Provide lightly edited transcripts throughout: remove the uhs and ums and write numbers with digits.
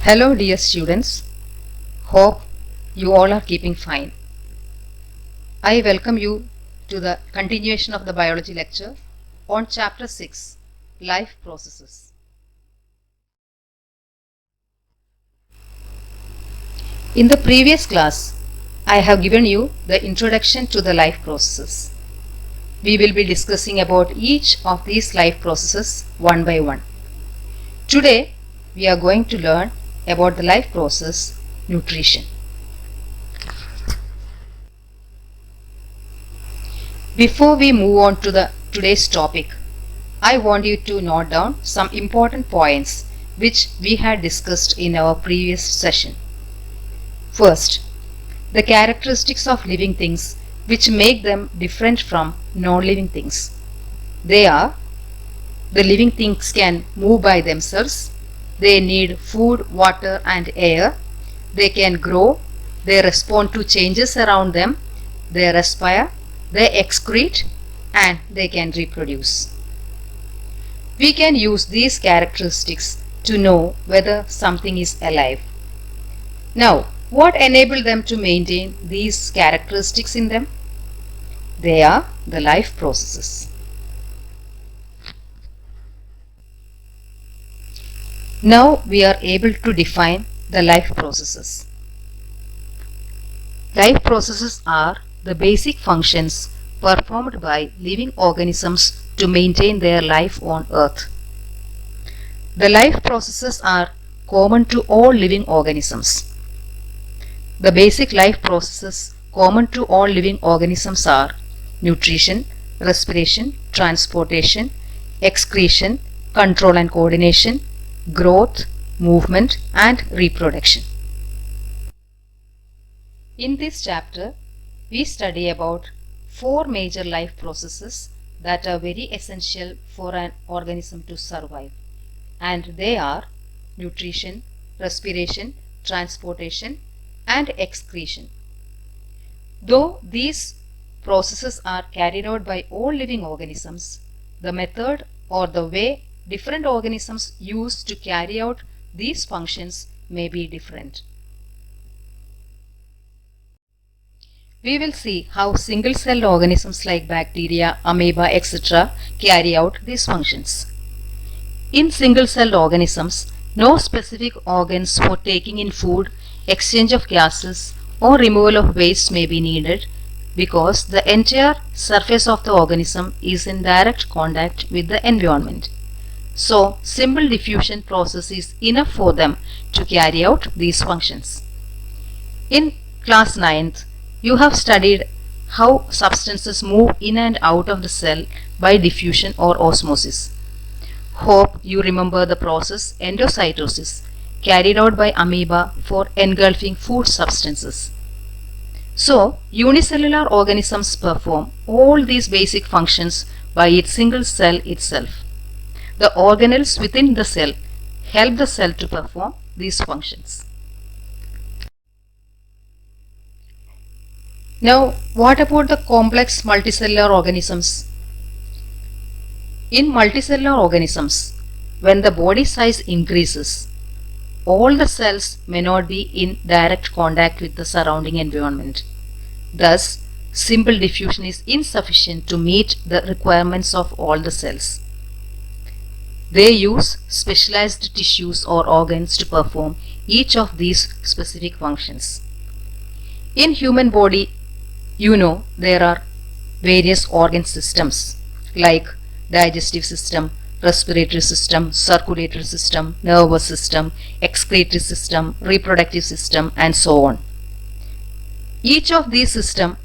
Hello dear students, hope you all are keeping fine. I welcome you to the continuation of the biology lecture on chapter 6, Life Processes. In the previous class, I have given you the introduction to the life processes. We will be discussing about each of these life processes one by one. Today, we are going to learn about the life process, nutrition. Before we move on to today's topic, I want you to note down some important points which we had discussed in our previous session. First, the characteristics of living things which make them different from non-living things. They are: the living things can move by themselves, they need food, water and air, they can grow, they respond to changes around them, they respire, they excrete, and they can reproduce. We can use these characteristics to know whether something is alive. Now, what enables them to maintain these characteristics in them? They are the life processes. Now we are able to define the life processes. Life processes are the basic functions performed by living organisms to maintain their life on Earth. The life processes are common to all living organisms. The basic life processes common to all living organisms are nutrition, respiration, transportation, excretion, control and coordination, growth, movement, and reproduction. In this chapter, we study about 4 major life processes that are very essential for an organism to survive, and they are nutrition, respiration, transportation, and excretion. Though these processes are carried out by all living organisms, the method or the way different organisms use to carry out these functions may be different. We will see how single-celled organisms like bacteria, amoeba, etc. carry out these functions. In single-celled organisms, no specific organs for taking in food, exchange of gases, or removal of waste may be needed because the entire surface of the organism is in direct contact with the environment. So, simple diffusion process is enough for them to carry out these functions. In class 9th, you have studied how substances move in and out of the cell by diffusion or osmosis. Hope you remember the process endocytosis carried out by amoeba for engulfing food substances. So, unicellular organisms perform all these basic functions by its single cell itself. The organelles within the cell help the cell to perform these functions. Now, what about the complex multicellular organisms? In multicellular organisms, when the body size increases, all the cells may not be in direct contact with the surrounding environment. Thus, simple diffusion is insufficient to meet the requirements of all the cells. They use specialized tissues or organs to perform each of these specific functions. In human body, there are various organ systems like digestive system, respiratory system, circulatory system, nervous system, excretory system, reproductive system, and so on. Each of these systems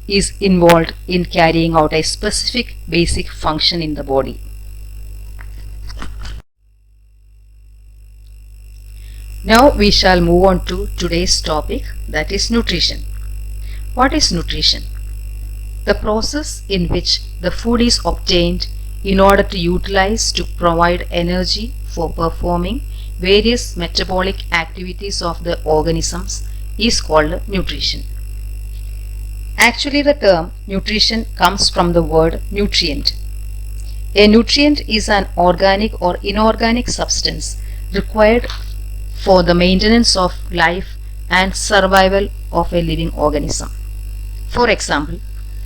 is involved in carrying out a specific basic function in the body. Now we shall move on to today's topic, that is nutrition. What is nutrition? The process in which the food is obtained in order to utilize to provide energy for performing various metabolic activities of the organisms is called nutrition. Actually, the term nutrition comes from the word nutrient. A nutrient is an organic or inorganic substance required for the maintenance of life and survival of a living organism. For example,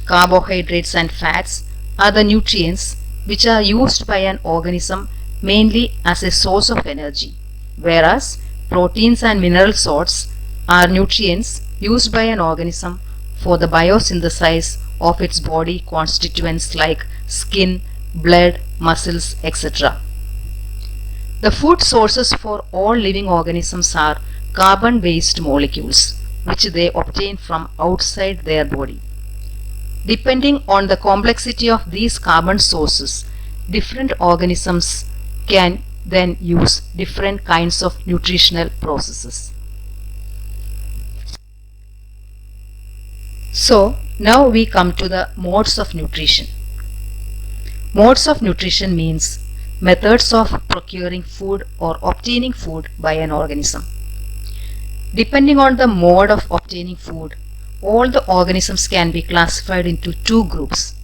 carbohydrates and fats are the nutrients which are used by an organism mainly as a source of energy, whereas proteins and mineral salts are nutrients used by an organism for the biosynthesis of its body constituents like skin, blood, muscles, etc. The food sources for all living organisms are carbon-based molecules, which they obtain from outside their body. Depending on the complexity of these carbon sources, different organisms can then use different kinds of nutritional processes. So, now we come to the modes of nutrition. Modes of nutrition means methods of procuring food or obtaining food by an organism. Depending on the mode of obtaining food, all the organisms can be classified into two groups,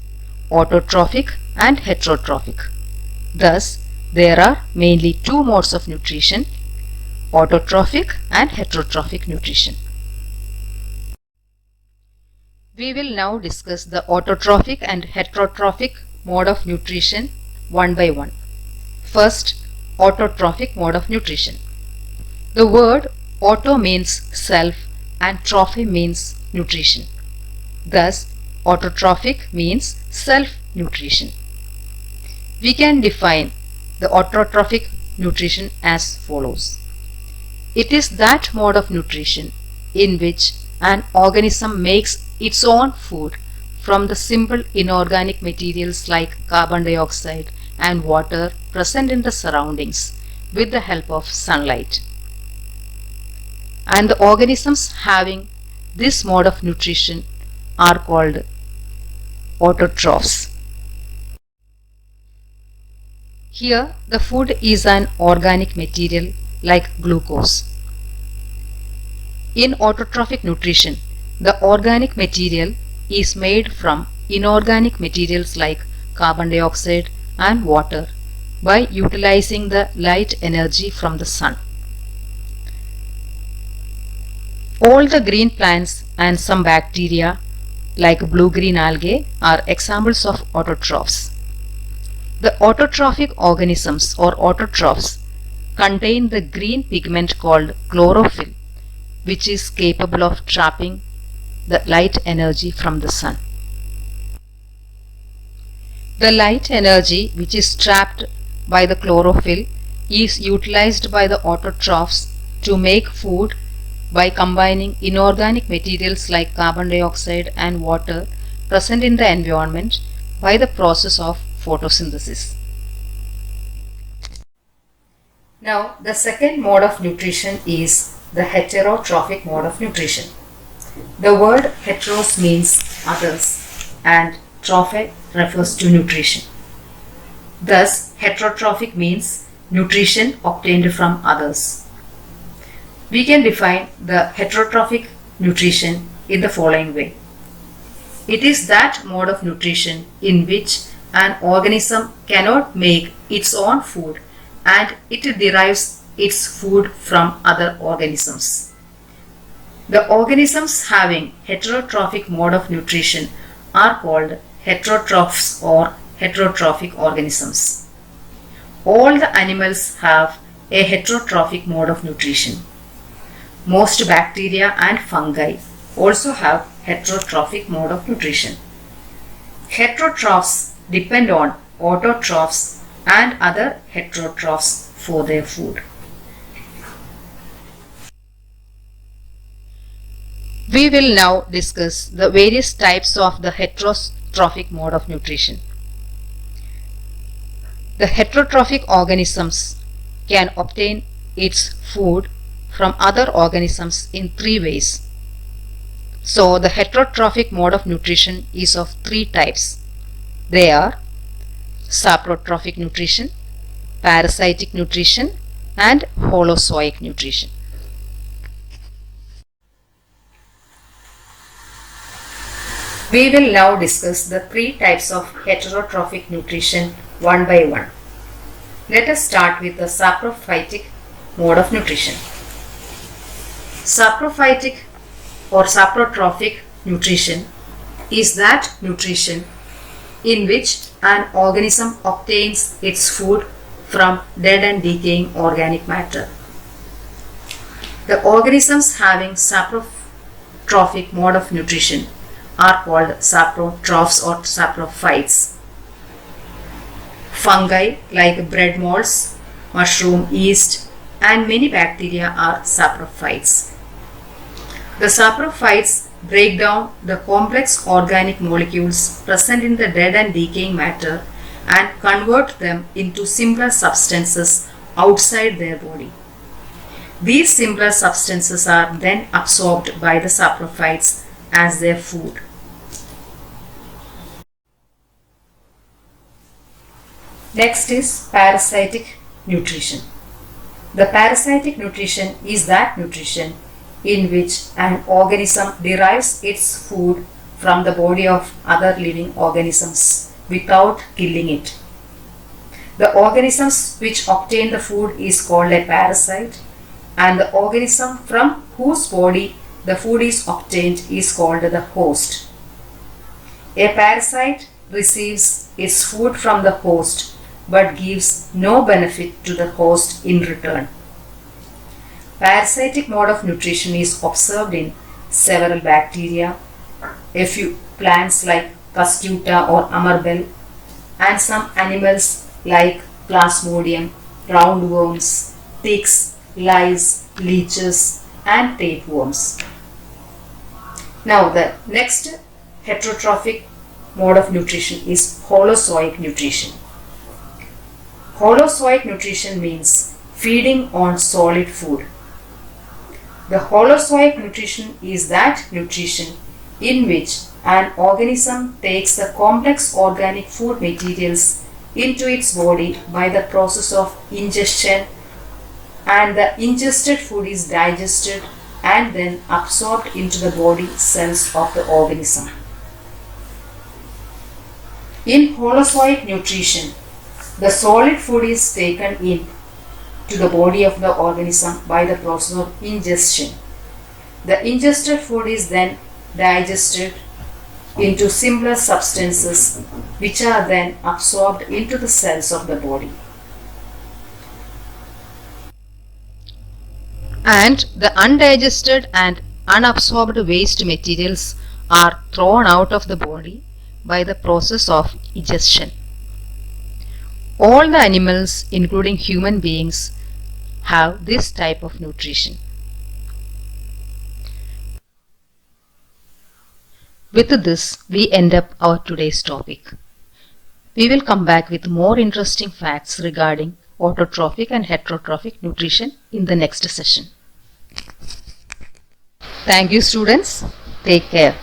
autotrophic and heterotrophic. Thus, there are mainly two modes of nutrition, autotrophic and heterotrophic nutrition. We will now discuss the autotrophic and heterotrophic mode of nutrition one by one. First, autotrophic mode of nutrition. The word auto means self and trophy means nutrition. Thus, autotrophic means self-nutrition. We can define the autotrophic nutrition as follows. It is that mode of nutrition in which an organism makes its own food from the simple inorganic materials like carbon dioxide and water present in the surroundings with the help of sunlight. And the organisms having this mode of nutrition are called autotrophs. Here the food is an organic material like glucose. In autotrophic nutrition, the organic material is made from inorganic materials like carbon dioxide and water by utilizing the light energy from the sun. All the green plants and some bacteria like blue-green algae are examples of autotrophs. The autotrophic organisms or autotrophs contain the green pigment called chlorophyll, which is capable of trapping the light energy from the sun. The light energy which is trapped by the chlorophyll is utilized by the autotrophs to make food by combining inorganic materials like carbon dioxide and water present in the environment by the process of photosynthesis. Now, the second mode of nutrition is the heterotrophic mode of nutrition. The word heteros means others and trophe refers to nutrition. Thus, heterotrophic means nutrition obtained from others. We can define the heterotrophic nutrition in the following way. It is that mode of nutrition in which an organism cannot make its own food and it derives its food from other organisms. The organisms having heterotrophic mode of nutrition are called heterotrophs or heterotrophic organisms. All the animals have a heterotrophic mode of nutrition. Most bacteria and fungi also have heterotrophic mode of nutrition. Heterotrophs depend on autotrophs and other heterotrophs for their food. We will now discuss the various types of the heterotrophic mode of nutrition. The heterotrophic organisms can obtain its food from other organisms in three ways. So, the heterotrophic mode of nutrition is of three types. They are saprotrophic nutrition, parasitic nutrition, and holozoic nutrition. We will now discuss the three types of heterotrophic nutrition one by one. Let us start with the saprophytic mode of nutrition. Saprophytic or saprotrophic nutrition is that nutrition in which an organism obtains its food from dead and decaying organic matter. The organisms having saprotrophic mode of nutrition are called saprotrophs or saprophytes. Fungi like bread molds, mushroom, yeast, and many bacteria are saprophytes. The saprophytes break down the complex organic molecules present in the dead and decaying matter and convert them into simpler substances outside their body. These simpler substances are then absorbed by the saprophytes as their food. Next is parasitic nutrition. The parasitic nutrition is that nutrition in which an organism derives its food from the body of other living organisms without killing it. The organisms which obtain the food is called a parasite, and the organism from whose body the food is obtained is called the host. A parasite receives its food from the host but gives no benefit to the host in return. Parasitic mode of nutrition is observed in several bacteria, a few plants like Cuscuta or Amarbel, and some animals like Plasmodium, roundworms, ticks, lice, leeches, and tapeworms. Now the next heterotrophic mode of nutrition is holozoic nutrition. Holozoic nutrition means feeding on solid food. The holozoic nutrition is that nutrition in which an organism takes the complex organic food materials into its body by the process of ingestion, and the ingested food is digested and then absorbed into the body cells of the organism. In holozoic nutrition, the solid food is taken in to the body of the organism by the process of ingestion. The ingested food is then digested into simpler substances which are then absorbed into the cells of the body. And the undigested and unabsorbed waste materials are thrown out of the body by the process of digestion. All the animals, including human beings, have this type of nutrition. With this, we end up our today's topic. We will come back with more interesting facts regarding autotrophic and heterotrophic nutrition in the next session. Thank you, students. Take care.